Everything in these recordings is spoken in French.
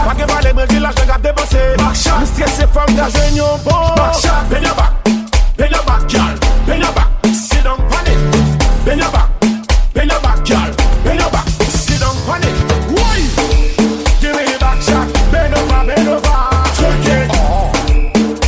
Pas que parler, mais dis l'argent qu'a dépensé. Backshot. Stressé, femme d'argent, yon bon. Backshot. Bend your back, girl. Bend your back. Sit down on it. Bend your back, girl. Bend your back. Sit down on it. Why? Give me the back shot. Bend over. Twerk it.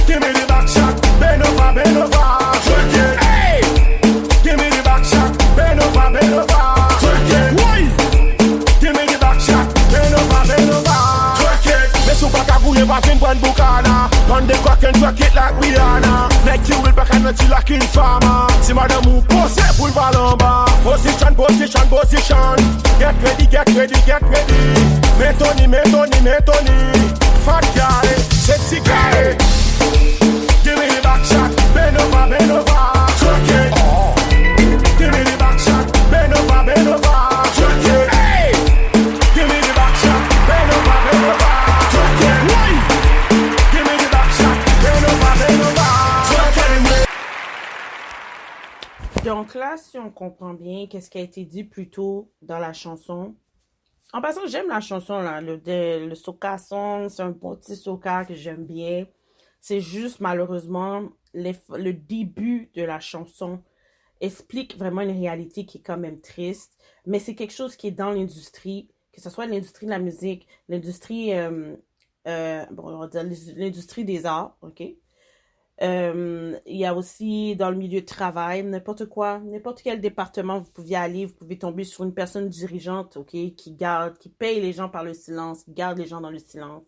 Give me the back shot. Bend over. Twerk it. Hey. Give me the back shot. Bend over. Twerk it. Why? Give me the back shot. Bend over. Twerk it. Me super kabouye pa fin pren bukana. On the crack and twerk it like Rihanna. Make you will back and not you like in farmer. Si madame ou pose pour le ballon bas. Position. Get ready. Metoni. Fat guy, sexy guy. Give me the back shot. Bend over. Twerk it. Give me the back shot. Bend over. Twerk it. Hey. Give me the back shot. Bend over. Twerk it. Why? Give me the back shot. Bend over. Twerk it. Donc là, si on comprend bien qu'est-ce qui a été dit plus tôt dans la chanson. En passant, j'aime la chanson, là, le soca song, c'est un bon petit soca que j'aime bien. C'est juste, malheureusement, le début de la chanson explique vraiment une réalité qui est quand même triste, mais c'est quelque chose qui est dans l'industrie, que ce soit l'industrie de la musique, l'industrie, on va dire l'industrie des arts, ok? Il y a aussi dans le milieu de travail, n'importe quel département vous pouvez aller, vous pouvez tomber sur une personne dirigeante, ok, qui paye les gens par le silence, qui garde les gens dans le silence.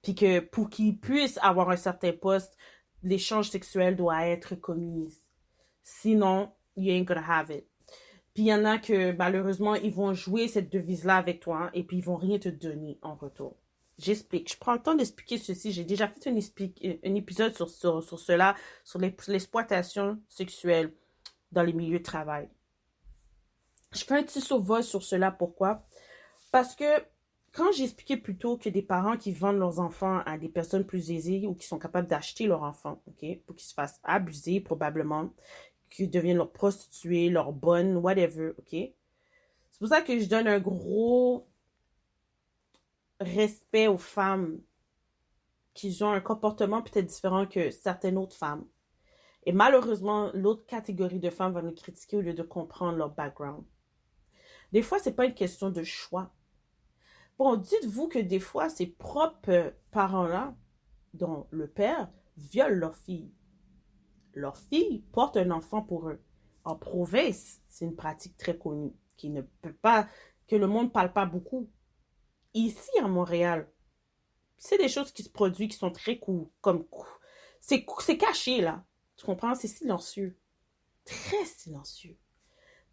Puis que pour qu'ils puissent avoir un certain poste, l'échange sexuel doit être commis. Sinon, you ain't gonna have it. Puis il y en a que malheureusement, ils vont jouer cette devise-là avec toi et puis ils vont rien te donner en retour. J'explique. Je prends le temps d'expliquer ceci. J'ai déjà fait un épisode sur cela, sur l'exploitation sexuelle dans les milieux de travail. Je fais un petit survol sur cela. Pourquoi? Parce que quand j'ai expliqué plus tôt que des parents qui vendent leurs enfants à des personnes plus aisées ou qui sont capables d'acheter leurs enfants, ok, pour qu'ils se fassent abuser probablement, qu'ils deviennent leurs prostituées, leurs bonnes, whatever, ok. C'est pour ça que je donne un gros respect aux femmes qui ont un comportement peut-être différent que certaines autres femmes. Et malheureusement, l'autre catégorie de femmes va nous critiquer au lieu de comprendre leur background. Des fois, c'est pas une question de choix. Bon, dites-vous que des fois, ces propres parents-là, dont le père, violent leur fille. Leur fille porte un enfant pour eux. En province, c'est une pratique très connue, que le monde ne parle pas beaucoup. Ici, à Montréal, c'est des choses qui se produisent qui sont très cool. C'est caché, là. Tu comprends? C'est silencieux. Très silencieux.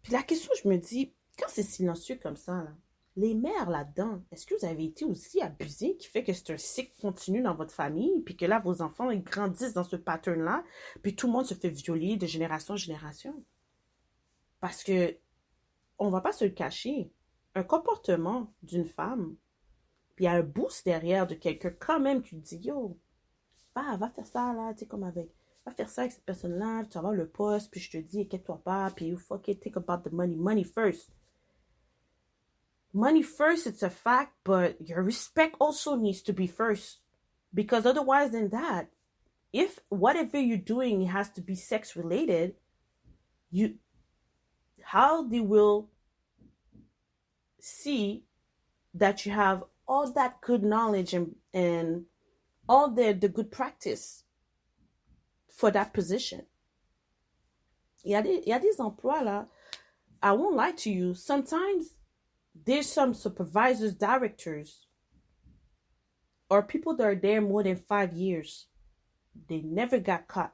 Puis la question, je me dis, quand c'est silencieux comme ça, là, les mères là-dedans, est-ce que vous avez été aussi abusées qui fait que c'est un cycle continu dans votre famille, puis que là, vos enfants, ils grandissent dans ce pattern-là, puis tout le monde se fait violer de génération en génération? Parce que, on va pas se le cacher, un comportement d'une femme, puis il y a un boost derrière de quelqu'un quand même qui dit, yo, va faire ça là, tu sais, va faire ça avec cette personne-là, tu vas avoir le poste, puis je te dis, inquiète-toi pas, puis you fucking think about the money first. Money first, it's a fact, but your respect also needs to be first. Because otherwise than that, if whatever you're doing has to be sex related, how they will see that you have all that good knowledge and all the good practice for that position. Il y a des emplois là, I won't lie to you, sometimes there's some supervisors, directors, or people that are there more than 5 years. They never got caught.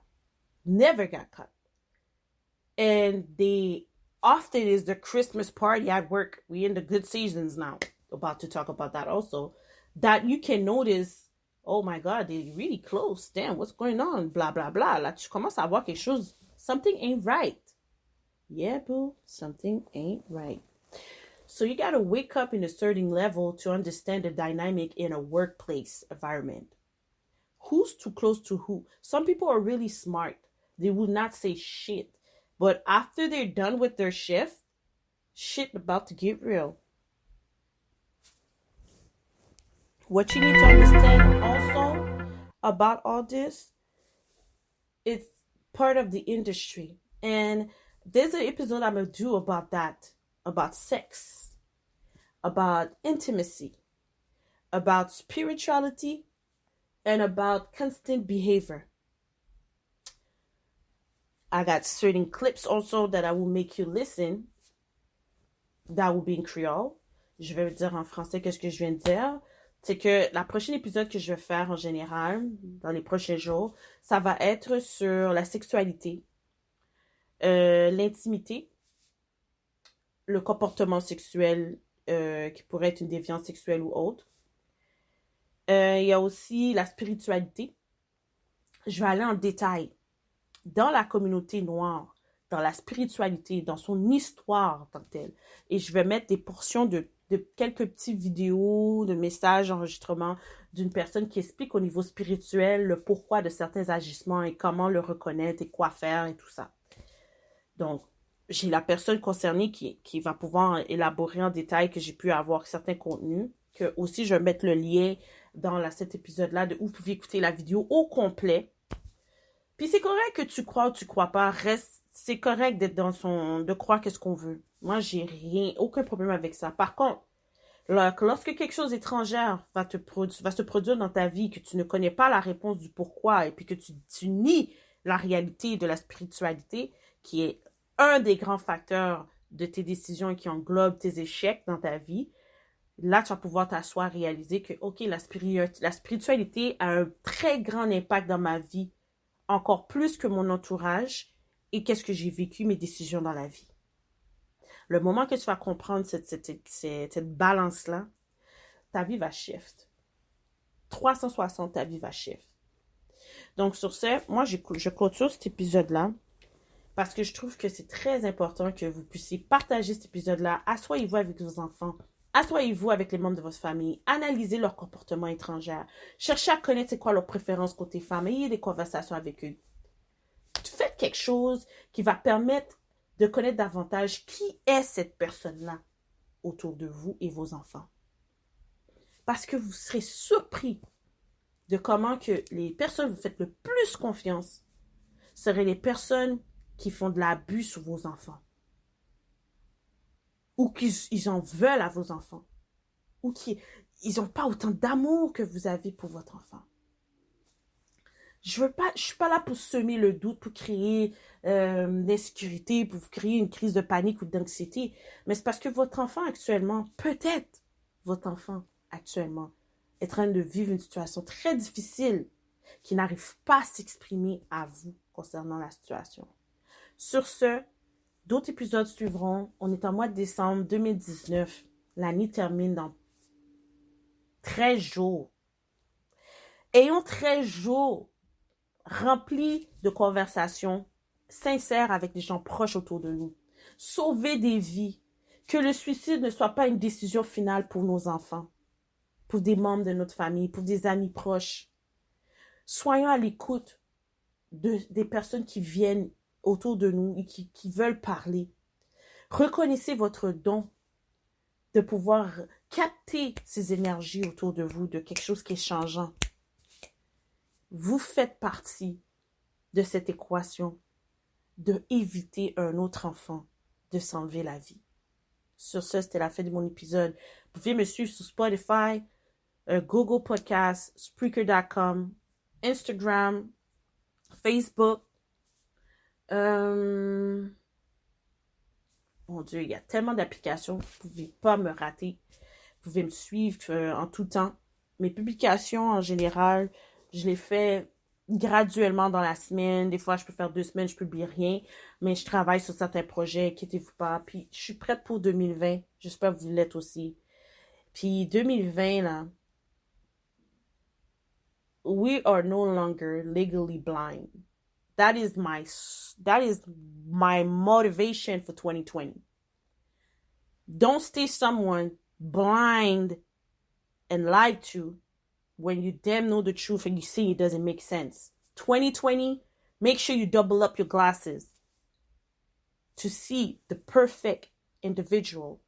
And they often is the Christmas party at work. We in the good seasons now. About to talk about that also. That you can notice, oh my God, they're really close. Damn, what's going on? Blah, blah, blah. Là, tu commences à voir quelque chose. Something ain't right. Yeah, boo. Something ain't right. So you got to wake up in a certain level to understand the dynamic in a workplace environment. Who's too close to who? Some people are really smart. They will not say shit. But after they're done with their shift, shit about to get real. What you need to understand also about all this, it's part of the industry. And there's an episode I'm going to do about that, about sex, about intimacy, about spirituality, and about constant behavior. I got certain clips also that I will make you listen. That will be in Creole. Je vais dire en français qu'est-ce que je viens de dire. C'est que la prochaine épisode que je vais faire en général, dans les prochains jours, ça va être sur la sexualité, l'intimité, le comportement sexuel qui pourrait être une déviance sexuelle ou autre. Il y a aussi la spiritualité. Je vais aller en détail dans la communauté noire, dans la spiritualité, dans son histoire en tant que telle. Et je vais mettre des portions de quelques petites vidéos, de messages, enregistrements d'une personne qui explique au niveau spirituel le pourquoi de certains agissements et comment le reconnaître et quoi faire et tout ça. Donc, j'ai la personne concernée qui va pouvoir élaborer en détail que j'ai pu avoir certains contenus, que aussi je vais mettre le lien dans cet épisode-là de où vous pouvez écouter la vidéo au complet. Puis c'est correct que tu crois ou tu crois pas, c'est correct d'être de croire qu'est-ce qu'on veut. Moi, j'ai aucun problème avec ça. Par contre, lorsque quelque chose étrangère va se produire dans ta vie, que tu ne connais pas la réponse du pourquoi et puis que tu nies la réalité de la spiritualité, qui est un des grands facteurs de tes décisions et qui englobe tes échecs dans ta vie, là, tu vas pouvoir t'asseoir et réaliser que, OK, la spiritualité a un très grand impact dans ma vie, encore plus que mon entourage et qu'est-ce que j'ai vécu, mes décisions dans la vie. Le moment que tu vas comprendre cette balance-là, ta vie va shift. 360, ta vie va shift. Donc, sur ce, moi, je clôture cet épisode-là parce que je trouve que c'est très important que vous puissiez partager cet épisode-là. Asseyez-vous avec vos enfants. Asseyez-vous avec les membres de votre famille. Analysez leur comportement étranger. Cherchez à connaître c'est quoi leurs préférences côté femme. Ayez des conversations avec eux. Faites quelque chose qui va permettre de connaître davantage qui est cette personne-là autour de vous et vos enfants. Parce que vous serez surpris de comment que les personnes que vous faites le plus confiance seraient les personnes qui font de l'abus sur vos enfants. Ou qu'ils en veulent à vos enfants. Ou qu'ils n'ont pas autant d'amour que vous avez pour votre enfant. Je suis pas là pour semer le doute, pour créer l'insécurité, pour créer une crise de panique ou d'anxiété. Mais c'est parce que votre enfant actuellement, peut-être votre enfant actuellement, est en train de vivre une situation très difficile qui n'arrive pas à s'exprimer à vous concernant la situation. Sur ce, d'autres épisodes suivront. On est en mois de décembre 2019. L'année termine dans 13 jours. Ayons 13 jours remplis de conversations sincères avec les gens proches autour de nous. Sauver des vies. Que le suicide ne soit pas une décision finale pour nos enfants, pour des membres de notre famille, pour des amis proches. Soyons à l'écoute des personnes qui viennent autour de nous et qui veulent parler. Reconnaissez votre don de pouvoir capter ces énergies autour de vous, de quelque chose qui est changeant. Vous faites partie de cette équation de éviter un autre enfant de s'enlever la vie. Sur ce, c'était la fin de mon épisode. Vous pouvez me suivre sur Spotify, Google Podcasts, Spreaker.com, Instagram, Facebook. Mon Dieu, il y a tellement d'applications, vous ne pouvez pas me rater. Vous pouvez me suivre en tout temps. Mes publications, en général, je les fais graduellement dans la semaine. Des fois, je peux faire 2 semaines, je ne publie rien. Mais je travaille sur certains projets, inquiétez-vous pas. Puis, je suis prête pour 2020. J'espère que vous l'êtes aussi. Puis, 2020, là, we are no longer legally blind. That is my motivation for 2020. Don't stay someone blind and lied to when you damn know the truth and you see it doesn't make sense. 2020, make sure you double up your glasses to see the perfect individual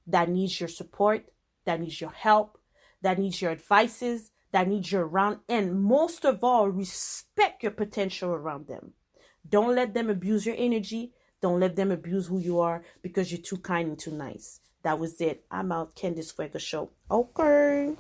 that needs your support, that needs your help, that needs your advices, that needs you around, and most of all, respect your potential around them. Don't let them abuse your energy. Don't let them abuse who you are because you're too kind and too nice. That was it. I'm out. Candice Fuego Show. Okay.